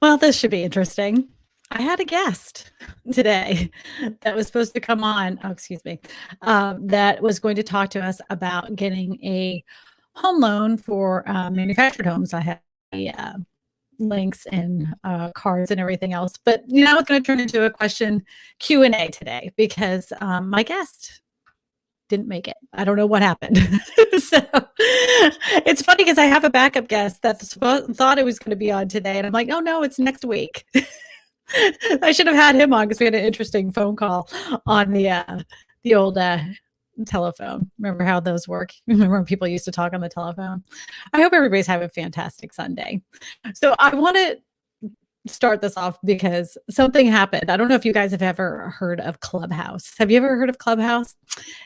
Well, this should be interesting. I had a guest today that was supposed to come on. Oh, excuse me. That was going to talk to us about getting a home loan for manufactured homes. I had the links and cards and everything else, but it's going to turn into a question Q&A today because my guest didn't make it. I don't know what happened. So it's funny because I have a backup guest that thought it was going to be on today, and I'm like, oh no, it's next week. I should have had him on because we had an interesting phone call on the old telephone. Remember how those work? Remember when people used to talk on the telephone? I hope everybody's having a fantastic Sunday. So I want to start this off because something happened. I don't know if you guys have ever heard of Clubhouse. Have you ever heard of Clubhouse?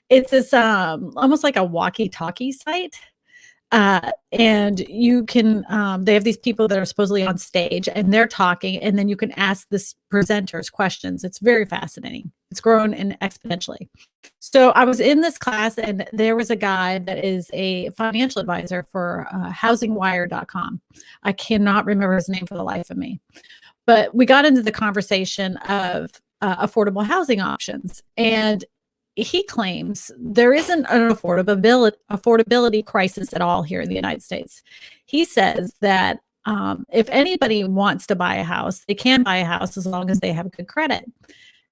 It's this almost like a walkie-talkie site. And you can they have these people that are supposedly on stage and they're talking, and then you can ask this presenters questions. It's very fascinating. It's grown exponentially. So I was in this class, and there was a guy that is a financial advisor for housingwire.com. I cannot remember his name for the life of me, but we got into the conversation of affordable housing options, and he claims there isn't an affordability crisis at all here in the United States. He says that if anybody wants to buy a house, they can buy a house as long as they have good credit.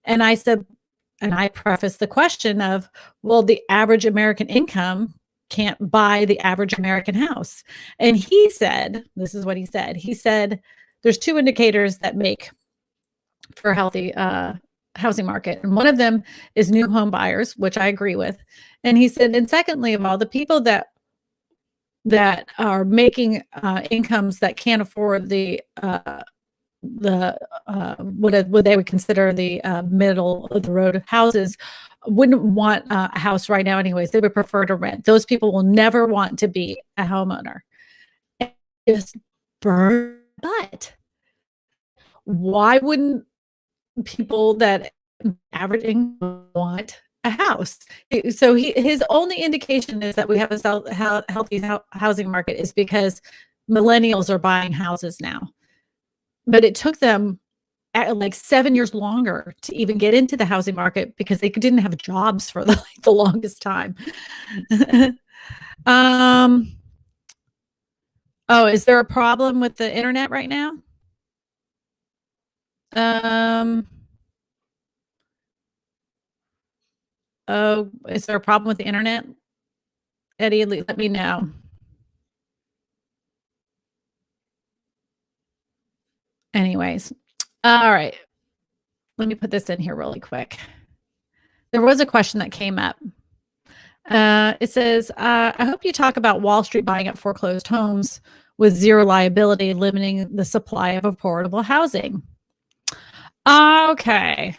And I said, and I prefaced the question of, well, the average American income can't buy the average American house. And he said, this is what he said. He said, there's two indicators that make for a healthy housing market. And one of them is new home buyers, which I agree with. And he said, and secondly of all, the people that are making incomes that can't afford the what they would consider the middle of the road houses wouldn't want a house right now anyways. They would prefer to rent. Those people will never want to be a homeowner. And just burn butt. Why wouldn't people that averaging want a house? So his only indication is that we have a healthy housing market is because millennials are buying houses now. But it took them like 7 years longer to even get into the housing market because they didn't have jobs for the longest time. Oh, is there a problem with the internet right now? Oh, is there a problem with the internet? Eddie, let me know. Anyways, all right. Let me put this in here really quick. There was a question that came up. It says, I hope you talk about Wall Street buying up foreclosed homes with zero liability, limiting the supply of affordable housing. Okay.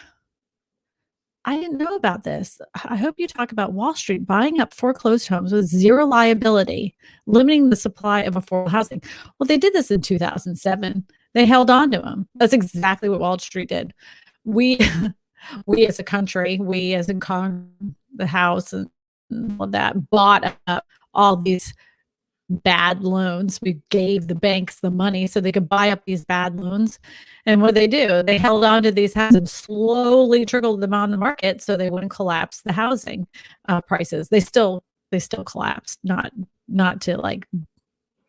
I didn't know about this. I hope you talk about Wall Street buying up foreclosed homes with zero liability, limiting the supply of affordable housing. Well, they did this in 2007. They held on to them. That's exactly what Wall Street did. We as a country, we as in the House and all that, bought up all these bad loans. We gave the banks the money so they could buy up these bad loans. And what did they do? They held on to these houses and slowly trickled them on the market so they wouldn't collapse the housing prices. They still collapsed, not to like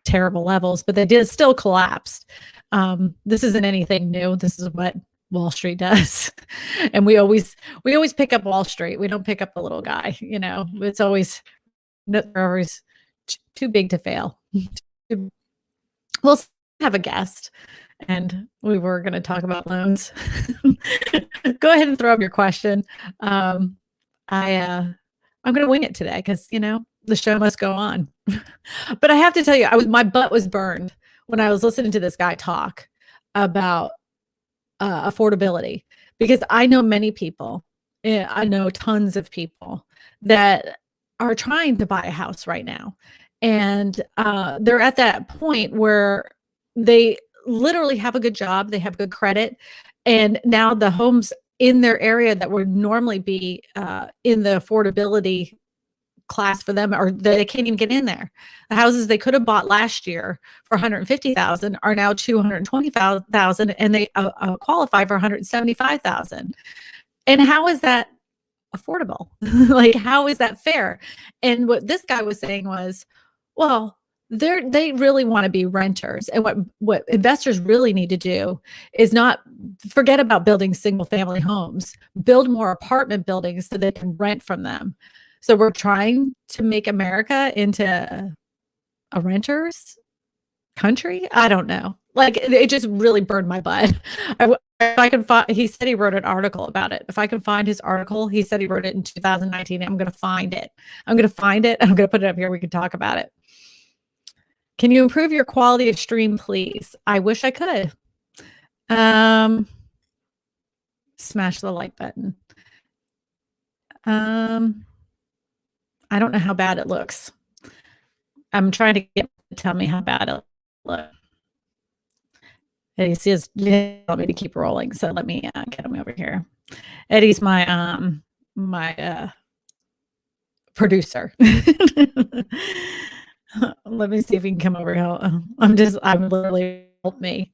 terrible levels, but they did still collapsed. This isn't anything new. This is what Wall Street does. And we always pick up Wall Street. We don't pick up the little guy, It's always too big to fail. We'll have a guest, and we were going to talk about loans. Go ahead and throw up your question. I'm going to wing it today because the show must go on. But I have to tell you, my butt was burned when I was listening to this guy talk about affordability, because I know many people. I know tons of people that are trying to buy a house right now. And they're at that point where they literally have a good job, they have good credit, and now the homes in their area that would normally be in the affordability class for them, or they can't even get in there. The houses they could have bought last year for 150,000 are now 225,000, and they qualify for 175,000. And how is that affordable? Like, how is that fair? And what this guy was saying was, well, they really want to be renters, and what investors really need to do is not forget about building single family homes, build more apartment buildings so they can rent from them. So we're trying to make America into a renter's country. I don't know. Like, it just really burned my butt. If I can find, he said he wrote an article about it. If I can find his article, he said he wrote it in 2019. I'm going to find it. I'm going to find it. I'm going to put it up here. We can talk about it. Can you improve your quality of stream, please? I wish I could. Smash the like button. I don't know how bad it looks. I'm trying to get to tell me how bad it looks. Eddie says, "You want me to keep rolling, so let me get him over here." Eddie's my producer. Let me see if he can come over here. I'm literally, help me.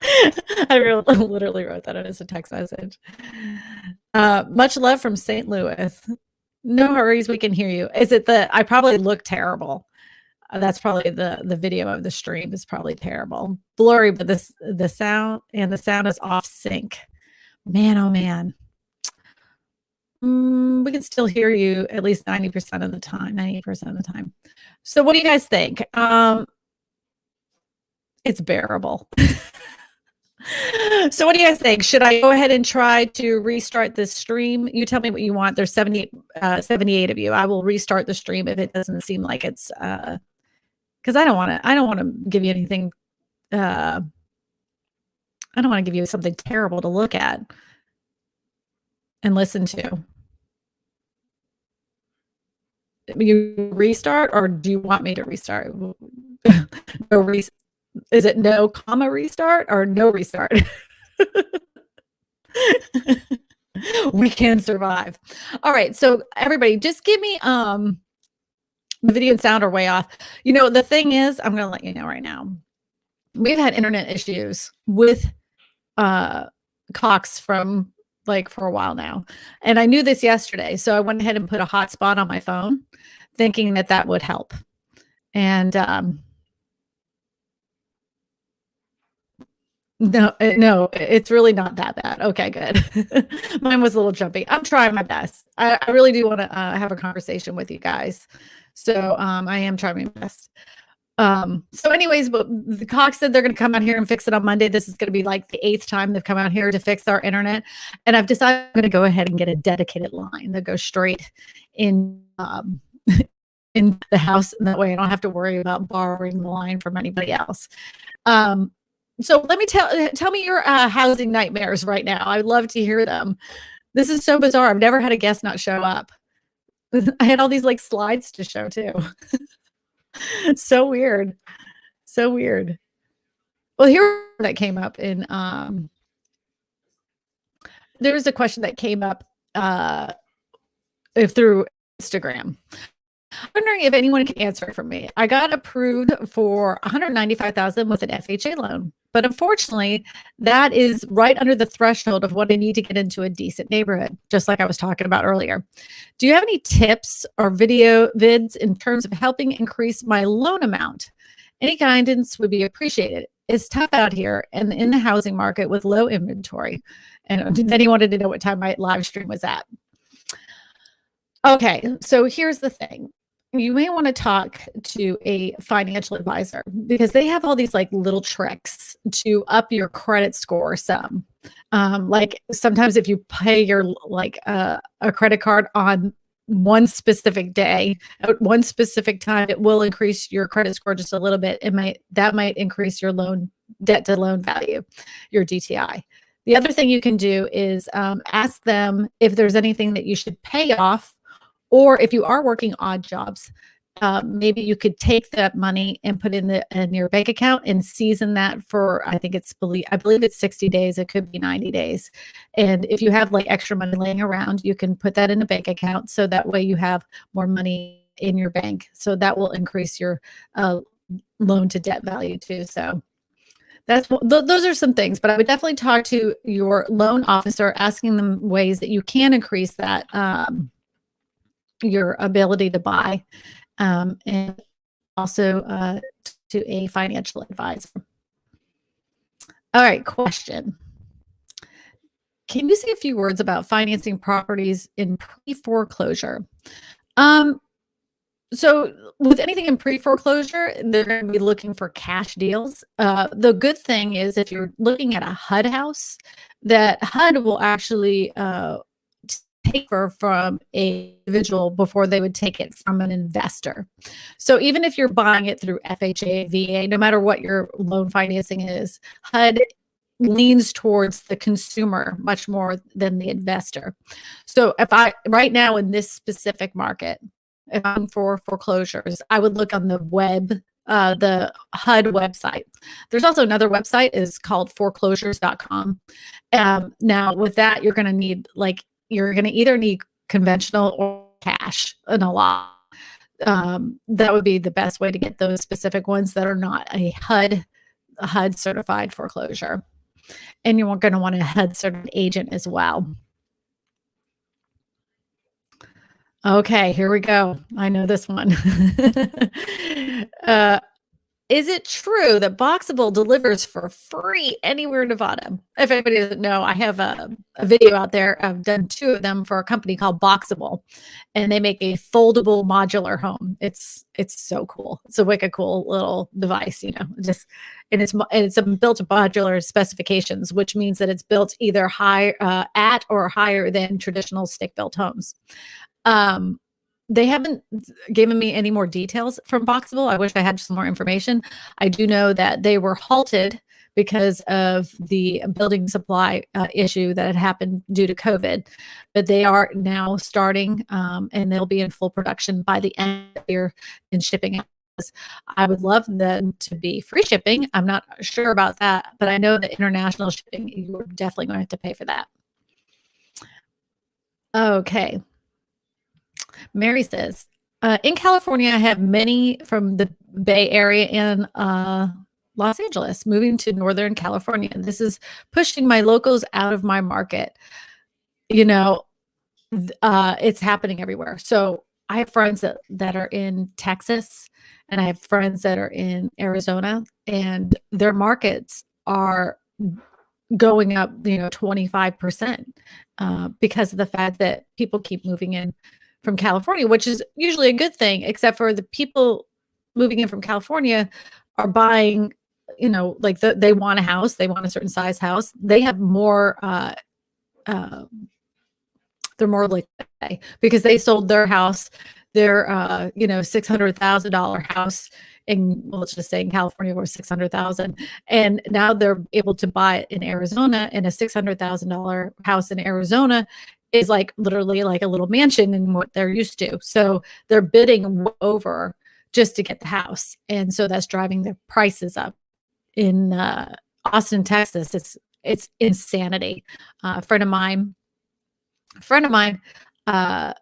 I literally wrote that as a text message. Much love from St. Louis. No worries, we can hear you. Is it I probably look terrible. That's probably the video of the stream is probably terrible. Blurry, but the sound is off sync. Man, oh man. We can still hear you at least 90% of the time, 98% of the time. So what do you guys think? It's bearable. So what do you guys think? Should I go ahead and try to restart this stream? You tell me what you want. There's 78 of you. I will restart the stream if it doesn't seem like it's because I don't want to give you anything. I don't want to give you something terrible to look at and listen to. You restart, or do you want me to restart? Is it no comma restart or no restart? We can survive. All right, so everybody, just give me the video and sound are way off. You know, the thing is, I'm going to let you know right now. We've had internet issues with Cox from for a while now. And I knew this yesterday. So I went ahead and put a hotspot on my phone thinking that would help. And no, it's really not that bad. Okay, good. Mine was a little jumpy. I'm trying my best. I really do want to have a conversation with you guys. So I am trying my best. So anyways, but the Cox said they're going to come out here and fix it on Monday. This is going to be like the 8th time they've come out here to fix our internet. And I've decided I'm going to go ahead and get a dedicated line that goes straight in the house. And that way I don't have to worry about borrowing the line from anybody else. So let me tell me your housing nightmares right now. I'd love to hear them. This is so bizarre. I've never had a guest not show up. I had all these slides to show too. So weird. So weird. Well, here that came up in there was a question that came up through Instagram. I'm wondering if anyone can answer it for me. I got approved for $195,000 with an FHA loan, but unfortunately, that is right under the threshold of what I need to get into a decent neighborhood, just like I was talking about earlier. Do you have any tips or vids in terms of helping increase my loan amount? Any guidance would be appreciated. It's tough out here and in the housing market with low inventory. And then he wanted to know what time my live stream was at. Okay, so here's the thing. You may want to talk to a financial advisor because they have all these little tricks to up your credit score some. Like sometimes if you pay your a credit card on one specific day at one specific time, it will increase your credit score just a little bit. That might increase your debt to loan value, your DTI. The other thing you can do is ask them if there's anything that you should pay off, or if you are working odd jobs, maybe you could take that money and put in your bank account and season that for, I believe it's 60 days. It could be 90 days. And if you have like extra money laying around, you can put that in a bank account. So that way you have more money in your bank. So that will increase your loan to debt value too. So those are some things, but I would definitely talk to your loan officer, asking them ways that you can increase that, your ability to buy, and also to a financial advisor. All right, question. Can you say a few words about financing properties in pre-foreclosure? So with anything in pre-foreclosure, they're going to be looking for cash deals. The good thing is if you're looking at a HUD house, that HUD will actually take from a individual before they would take it from an investor. So even if you're buying it through FHA, VA, no matter what your loan financing is, HUD leans towards the consumer much more than the investor. So right now in this specific market, if I'm for foreclosures, I would look on the web, the HUD website. There's also another website is called foreclosures.com. Now with that, you're going to either need conventional or cash in a lot. That would be the best way to get those specific ones that are not a HUD certified foreclosure. And you're going to want a HUD certified agent as well. Okay, here we go. I know this one. Is it true that Boxable delivers for free anywhere in Nevada? If anybody doesn't know, I have a video out there. I've done 2 of them for a company called Boxable, and they make a foldable modular home. It's so cool. It's a wicked cool little device, and it's built to modular specifications, which means that it's built either at or higher than traditional stick-built homes. They haven't given me any more details from Boxable. I wish I had some more information. I do know that they were halted because of the building supply issue that had happened due to COVID, but they are now starting, and they'll be in full production by the end of the year in shipping. I would love them to be free shipping. I'm not sure about that, but I know that international shipping, you're definitely going to have to pay for that. Okay. Mary says, in California, I have many from the Bay Area and Los Angeles moving to Northern California. This is pushing my locals out of my market. It's happening everywhere. So I have friends that are in Texas, and I have friends that are in Arizona, and their markets are going up, 25%, because of the fact that people keep moving in from California, which is usually a good thing, except for the people moving in from California are buying, they want a house, they want a certain size house. They have more, they're more likely because they sold their house, their, $600,000 house let's just say in California was $600,000. And now they're able to buy it in Arizona, and a $600,000 house in Arizona is like literally like a little mansion in what they're used to. So they're bidding over just to get the house. And so that's driving the prices up. In Austin, Texas, it's insanity. A friend of mine went to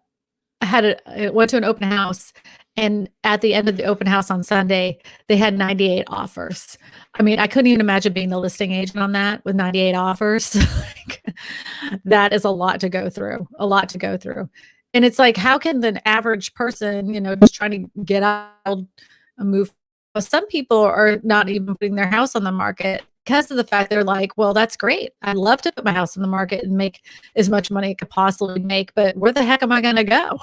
an open house, and at the end of the open house on Sunday, they had 98 offers. I mean, I couldn't even imagine being the listing agent on that with 98 offers. That is a lot to go through, And it's like, how can the average person, just trying to get out and move? Some people are not even putting their house on the market because of the fact they're like, well, that's great. I'd love to put my house on the market and make as much money as I could possibly make, but where the heck am I going to go?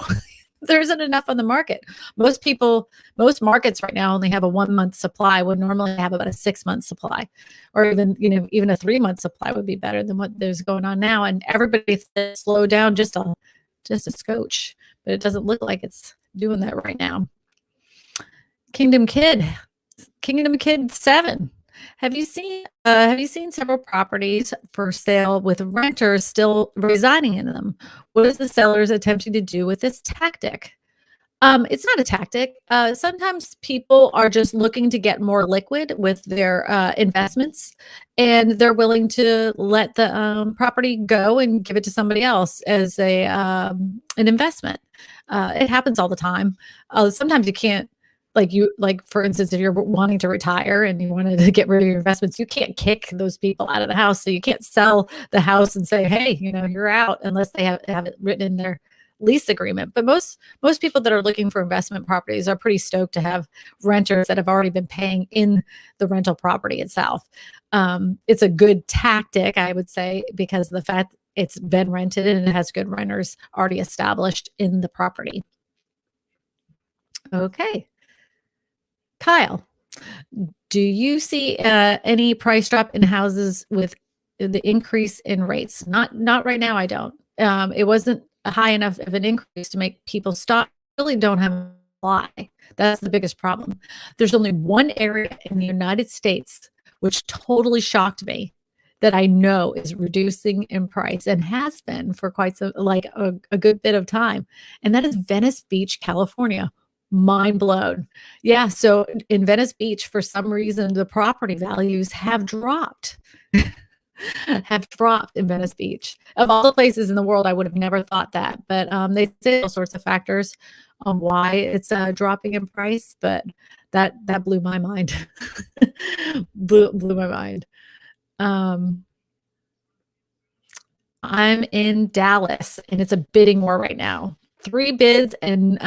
There isn't enough on the market. Most markets right now only have a 1-month supply, would normally have about a 6-month supply, or even a 3-month supply would be better than what there's going on now. And everybody slowed down just a scotch, but it doesn't look like it's doing that right now. Kingdom Kid 7. Have you seen several properties for sale with renters still residing in them? What is the sellers attempting to do with this tactic? It's not a tactic. Sometimes people are just looking to get more liquid with their investments, and they're willing to let the property go and give it to somebody else as a an investment. It happens all the time. Sometimes you can't, like for instance, if you're wanting to retire and you wanted to get rid of your investments, you can't kick those people out of the house. So you can't sell the house and say, "Hey, you're out," unless they have it written in their lease agreement. But most people that are looking for investment properties are pretty stoked to have renters that have already been paying in the rental property itself. It's a good tactic, I would say, because of the fact it's been rented and it has good renters already established in the property. Okay, Kyle, do you see any price drop in houses with the increase in rates? Not right now. I don't. It wasn't a high enough of an increase to make people stop. Really don't have why. That's the biggest problem. There's only one area in the United States which totally shocked me that I know is reducing in price and has been for quite some, like a good bit of time, and that is Venice Beach, California. Mind blown. Yeah, so in Venice Beach, for some reason, the property values have dropped. Have dropped in Venice Beach. Of all the places in the world, I would have never thought that, but they say all sorts of factors on why it's dropping in price, but that blew my mind. Blew my mind. Um, I'm in Dallas, and it's a bidding war right now. 3 bids and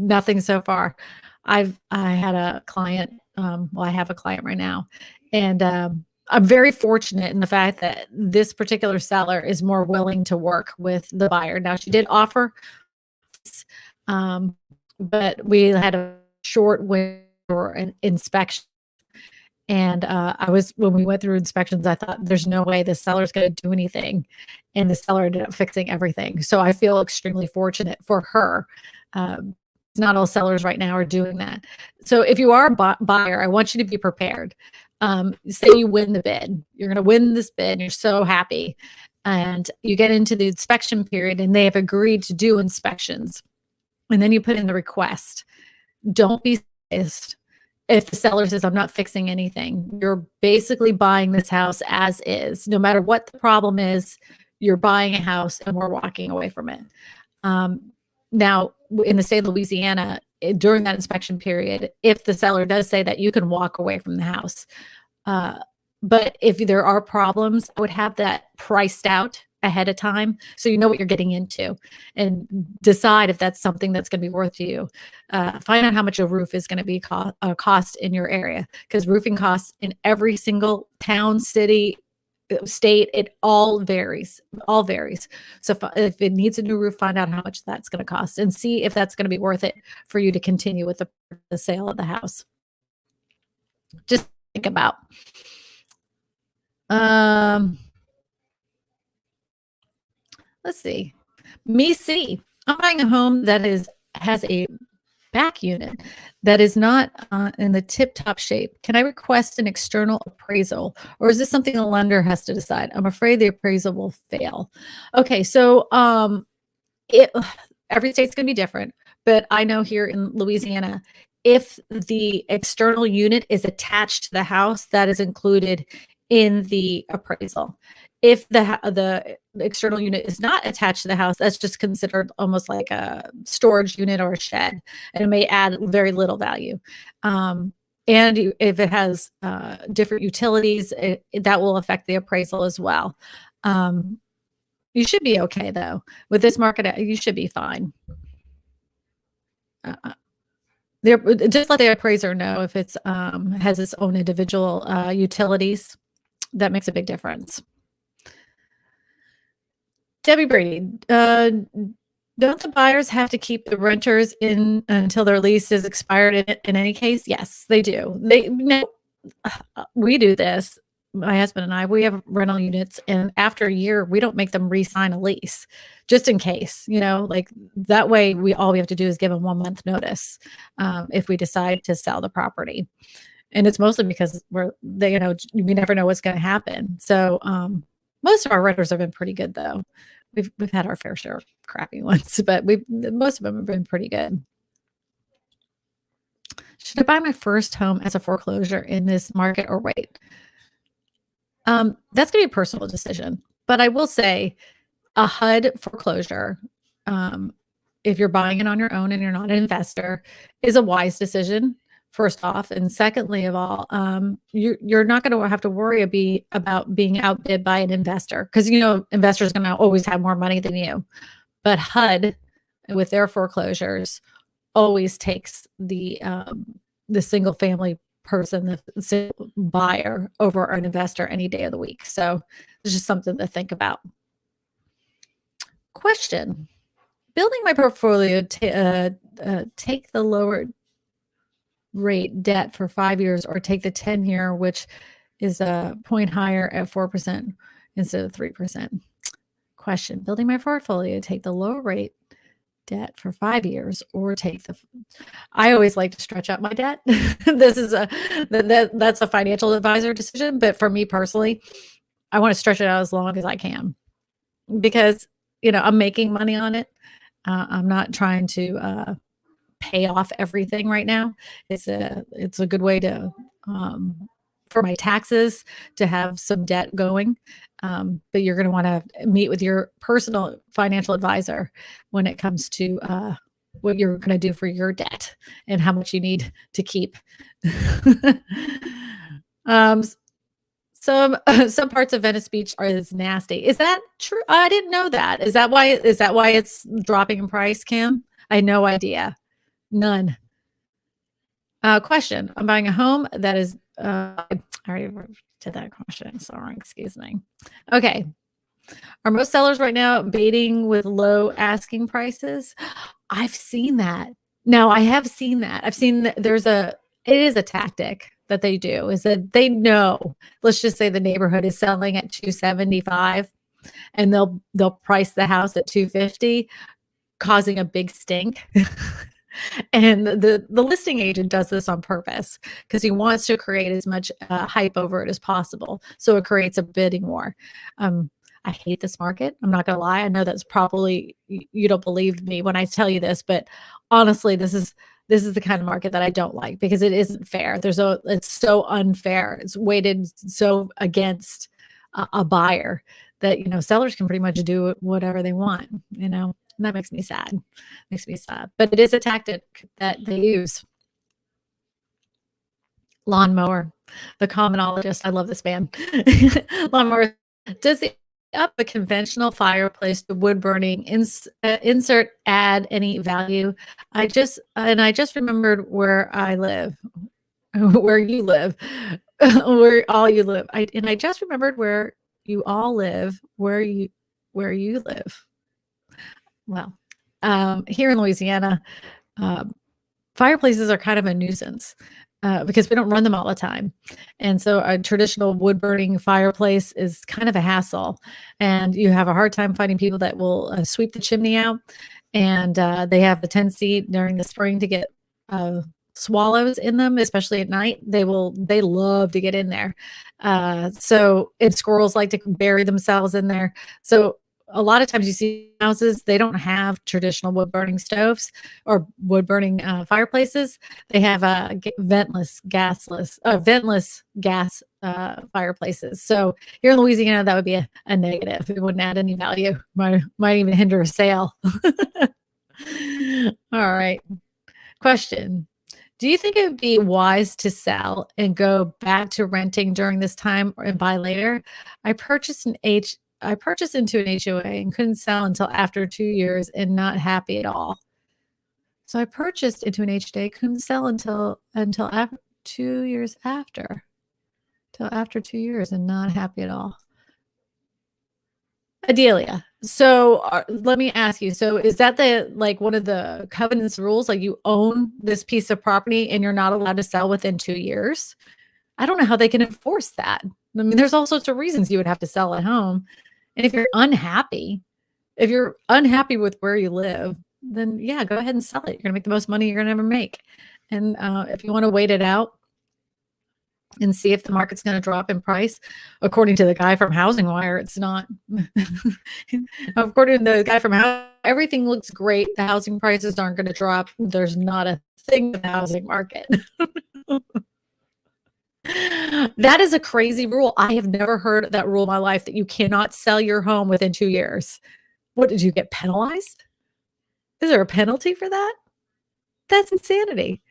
nothing so far. I had a client, well, I have a client right now, and I'm very fortunate in the fact that this particular seller is more willing to work with the buyer. Now, she did offer, um, but we had a short window for an inspection. And when we went through inspections, I thought there's no way the seller's going to do anything. And the seller ended up fixing everything. So I feel extremely fortunate for her. Um, not all sellers right now are doing that. So if you are a buyer, I want you to be prepared. Say you win the bid, you're going to win this bid. You're so happy. And you get into the inspection period and they have agreed to do inspections. And then you put in the request. Don't be surprised if the seller says, I'm not fixing anything. You're basically buying this house as is. No matter what the problem is, you're buying a house and we're walking away from it. Now, in the state of Louisiana, during that inspection period, if the seller does say that, you can walk away from the house. But if there are problems, I would have that priced out ahead of time so you know what you're getting into and decide if that's something that's going to be worth to you. Find out how much a roof is going to be cost in your area, because roofing costs in every single town, city, state, it all varies. So if it needs a new roof, find out how much that's going to cost and see if that's going to be worth it for you to continue with the sale of the house. Just think about. Let's see. I'm buying a home that has a back unit that is not in the tip-top shape. Can I request an external appraisal, or is this something the lender has to decide? I'm afraid the appraisal will fail. Okay, so every state's going to be different, but I know here in Louisiana, if the external unit is attached to the house, that is included in the appraisal. If the external unit is not attached to the house, that's just considered almost like a storage unit or a shed, and it may add very little value. And if it has different utilities, that will affect the appraisal as well. You should be okay though. With this market, you should be fine. Just let the appraiser know if it's has its own individual utilities. That makes a big difference. Debbie Brady, don't the buyers have to keep the renters in until their lease is expired in any case? Yes, they do. We do this. My husband and I, we have rental units, and after a year, we don't make them re-sign a lease, just in case, like that way all we have to do is give them 1 month notice if we decide to sell the property. And it's mostly because we never know what's going to happen. So most of our renters have been pretty good, though. We've had our fair share of crappy ones, but most of them have been pretty good. Should I buy my first home as a foreclosure in this market or wait? That's gonna be a personal decision, but I will say a HUD foreclosure, um, if you're buying it on your own and you're not an investor, is a wise decision, first off. And secondly of all, you're not gonna have to worry about being outbid by an investor because investors gonna always have more money than you. But HUD, with their foreclosures, always takes the single family person, the single buyer over an investor any day of the week. So it's just something to think about. Question: building my portfolio take the lower rate debt for 5 years or take the 10-year, which is a point higher at 4% instead of 3%. Question: building my portfolio, take the lower rate debt for 5 years or take the I always like to stretch out my debt. This is that's a financial advisor decision, but for me personally, I want to stretch it out as long as I can because I'm making money on it. I'm not trying to pay off everything right now. It's a good way to for my taxes to have some debt going. But you're going to want to meet with your personal financial advisor when it comes to what you're going to do for your debt and how much you need to keep. um, some parts of Venice Beach is nasty. Is that true? I didn't know that. Is that why it's dropping in price, Kim? I had no idea. None. Question: I'm buying a home that is I already did that question. Sorry, excuse me. Okay. Are most sellers right now baiting with low asking prices? I've seen that. No, I have seen that. I've seen that it is a tactic that they do, is that they know, let's just say the neighborhood is selling at 275 and they'll price the house at 250, causing a big stink. And the listing agent does this on purpose because he wants to create as much hype over it as possible. So it creates a bidding war. I hate this market. I'm not going to lie. I know that's probably, you don't believe me when I tell you this, but honestly, this is the kind of market that I don't like because it isn't fair. It's so unfair. It's weighted so against a buyer that, sellers can pretty much do whatever they want, and that makes me sad. But it is a tactic that they use. Lawnmower, the commonologist. I love this man. Lawnmower. Does the up a conventional fireplace to wood burning insert add any value? I just remembered where I live, where you live, where all you live. I just remembered where you all live, where you live. Well, here in Louisiana, fireplaces are kind of a nuisance because we don't run them all the time. And so a traditional wood burning fireplace is kind of a hassle. And you have a hard time finding people that will sweep the chimney out. And they have the tendency during the spring to get swallows in them, especially at night. They love to get in there. And squirrels like to bury themselves in there. So a lot of times you see houses, they don't have traditional wood burning stoves or wood burning fireplaces. They have ventless gas fireplaces. So here in Louisiana, that would be a negative. It wouldn't add any value. Might even hinder a sale. All right. Question: do you think it would be wise to sell and go back to renting during this time and buy later? I purchased into an HOA and couldn't sell until after 2 years and not happy at all. So I purchased into an HOA, couldn't sell until after 2 years after. Till after 2 years and not happy at all. Adelia, so let me ask you, so is that one of the covenants rules, like you own this piece of property and you're not allowed to sell within 2 years? I don't know how they can enforce that. I mean, there's all sorts of reasons you would have to sell at home. And if you're unhappy with where you live, then yeah, go ahead and sell it. You're gonna make the most money you're gonna ever make. And if you want to wait it out, and see if the market's going to drop in price. According to the guy from Housing Wire, it's not. According to the guy from everything looks great. The housing prices aren't going to drop. There's not a thing in the housing market. That is a crazy rule. I have never heard that rule in my life, that you cannot sell your home within 2 years. What, did you get penalized? Is there a penalty for that? That's insanity.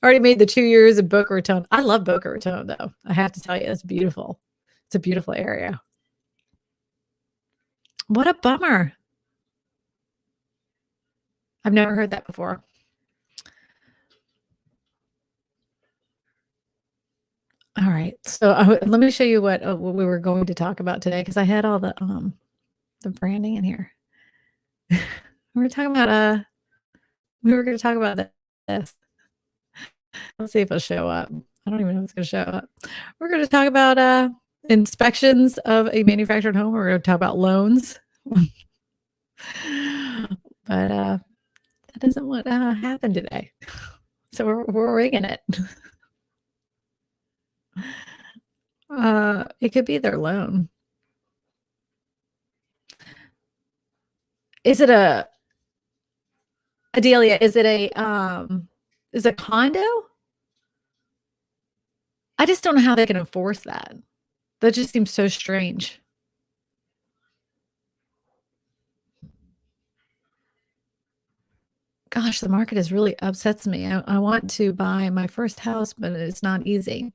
I already made the 2 years in Boca Raton. I love Boca Raton, though. I have to tell you, it's beautiful. It's a beautiful area. What a bummer. I've never heard that before. All right. So let me show you what we were going to talk about today, because I had all the branding in here. we were talking about we were going to talk about this. Let's see if it'll show up. I don't even know if it's going to show up. We're going to talk about inspections of a manufactured home. We're going to talk about loans. But that isn't what happened today. So we're rigging it. It could be their loan. Is it Adelia, is it a condo? I just don't know how they can enforce that. That just seems so strange. Gosh, the market is really upsets me. I want to buy my first house, but it's not easy.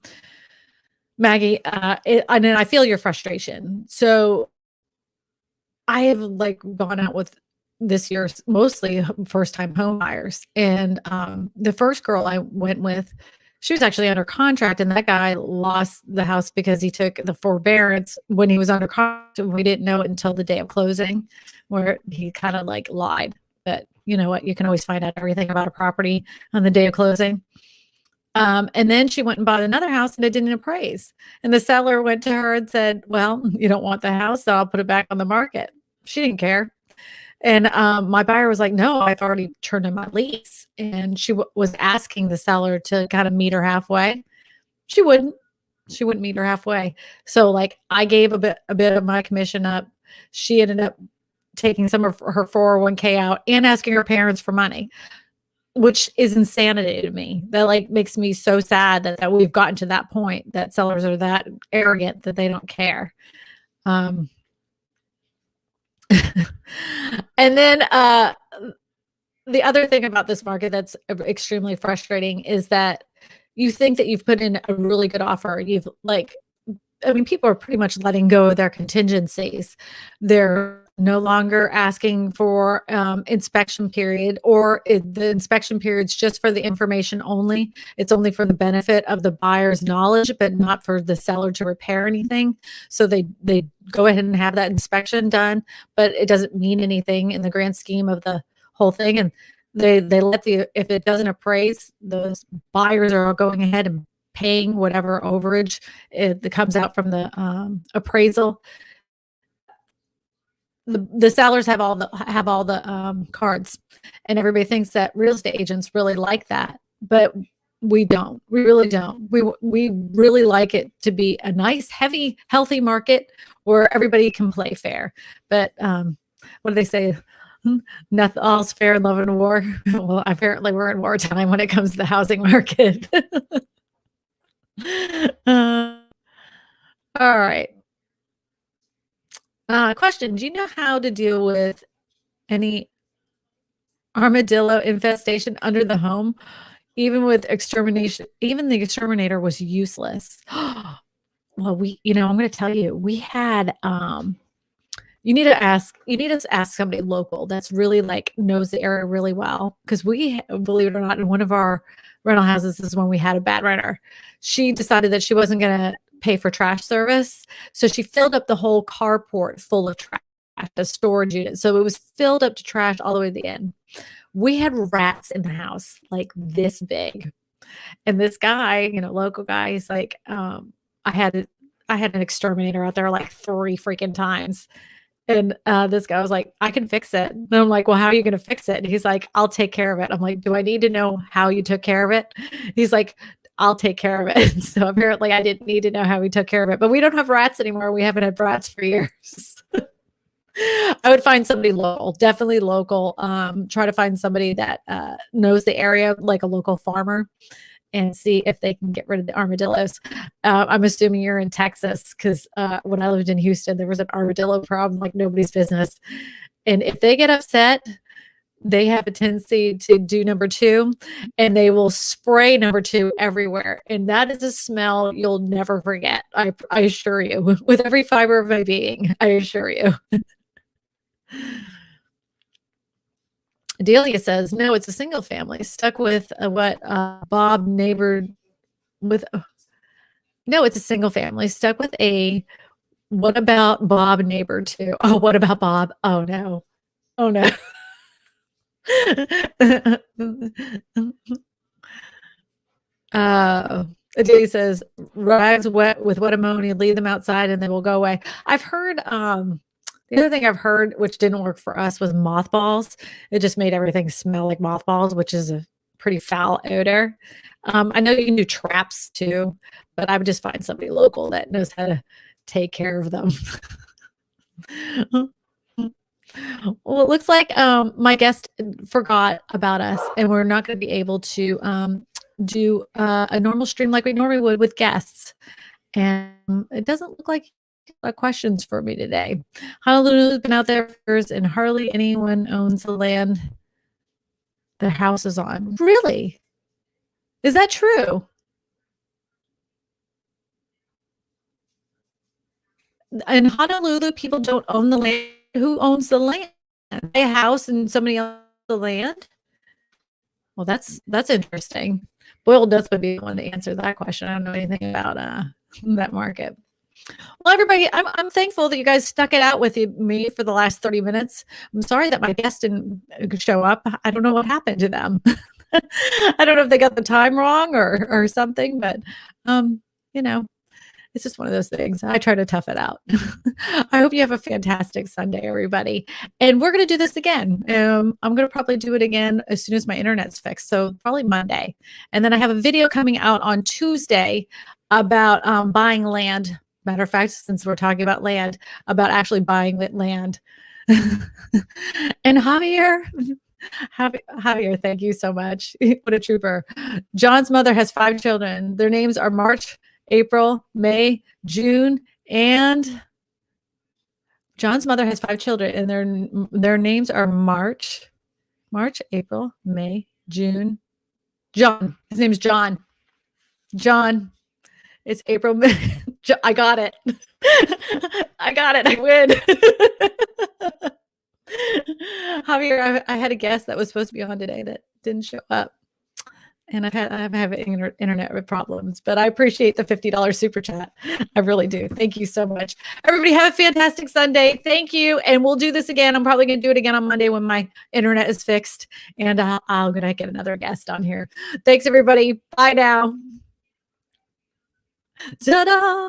Maggie, and I feel your frustration. So I have gone out with this year's mostly first-time home buyers. And the first girl I went with, she was actually under contract, and that guy lost the house because he took the forbearance when he was under contract. We didn't know it until the day of closing, where he kind of lied. But you know what? You can always find out everything about a property on the day of closing. And then she went and bought another house, and it didn't appraise. And the seller went to her and said, well, you don't want the house, so I'll put it back on the market. She didn't care. And my buyer was like, no, I've already turned in my lease. And she was asking the seller to kind of meet her halfway. She wouldn't meet her halfway. So I gave a bit of my commission up. She ended up taking some of her 401k out and asking her parents for money, which is insanity to me. That makes me so sad that we've gotten to that point, that sellers are that arrogant that they don't care. And then the other thing about this market that's extremely frustrating is that you think that you've put in a really good offer. You've people are pretty much letting go of their contingencies. They're no longer asking for inspection period, or the inspection period's just for the information only. It's only for the benefit of the buyer's knowledge, but not for the seller to repair anything. So they go ahead and have that inspection done, but it doesn't mean anything in the grand scheme of the whole thing. And they let if it doesn't appraise, those buyers are going ahead and paying whatever overage that comes out from the appraisal. The sellers have all the cards, and everybody thinks that real estate agents really like that, but we don't. We really don't. We really like it to be a nice, heavy, healthy market where everybody can play fair. But what do they say? Nothing, all's fair in love and war. Well, apparently we're in wartime when it comes to the housing market. All right. Question: do you know how to deal with any armadillo infestation under the home? Even with extermination, even the exterminator was useless. Well, I'm going to tell you, we had you need to ask somebody local that's really knows the area really well, because we, believe it or not, in one of our rental houses, this is when we had a bad renter. She decided that she wasn't going to pay for trash service, so she filled up the whole carport full of trash, a storage unit. So it was filled up to trash all the way to the end. We had rats in the house this big, and this guy, local guy, he's like, I had an exterminator out there 3 freaking times. And this guy was like, I can fix it. And I'm like, well, how are you going to fix it? And he's like, I'll take care of it. I'm like, do I need to know how you took care of it? He's like, I'll take care of it. So apparently I didn't need to know how he took care of it, but we don't have rats anymore. We haven't had rats for years. I would find somebody local, definitely local. Try to find somebody that knows the area, like a local farmer, and see if they can get rid of the armadillos. I'm assuming you're in Texas because when I lived in Houston, there was an armadillo problem like nobody's business. And if they get upset, they have a tendency to do number two, and they will spray number two everywhere. And that is a smell you'll never forget. I assure you, with every fiber of my being, I assure you. Delia says, no, it's a single family stuck with what Bob neighbored with. No, it's a single family stuck with a, what about Bob neighbor too? Oh, what about Bob? Oh no. Oh no. Delia says, rags wet with wet ammonia, leave them outside and they will go away. I've heard, the other thing I've heard, which didn't work for us, was mothballs. It just made everything smell like mothballs, which is a pretty foul odor. I know you can do traps too, but I would just find somebody local that knows how to take care of them. Well, it looks like my guest forgot about us, and we're not going to be able to do a normal stream like we normally would with guests. And it doesn't look like questions for me today. Honolulu's been out there for years, and hardly anyone owns the land the house is on. Really? Is that true? In Honolulu, people don't own the land. Who owns the land? A house and somebody owns the land? Well, that's interesting. Boiled Nuts would be the one to answer that question. I don't know anything about that market. Well, everybody, I'm thankful that you guys stuck it out with me for the last 30 minutes. I'm sorry that my guest didn't show up. I don't know what happened to them. I don't know if they got the time wrong or something, but you know, it's just one of those things. I try to tough it out. I hope you have a fantastic Sunday, everybody. And we're going to do this again. I'm going to probably do it again as soon as my internet's fixed. So probably Monday. And then I have a video coming out on Tuesday about buying land. Matter of fact, since we're talking about land, about actually buying land. And Javier, thank you so much. What a trooper. John's mother has 5 children. Their names are March, April, May, June, and John's mother has 5 children, and their names are March, April, May, June. John. His name is John. John. It's April. I got it. I got it. I win. Javier, I had a guest that was supposed to be on today that didn't show up. And I'm having internet problems, but I appreciate the $50 super chat. I really do. Thank you so much. Everybody have a fantastic Sunday. Thank you. And we'll do this again. I'm probably going to do it again on Monday when my internet is fixed, and I'm going to get another guest on here. Thanks, everybody. Bye now. Ta-da!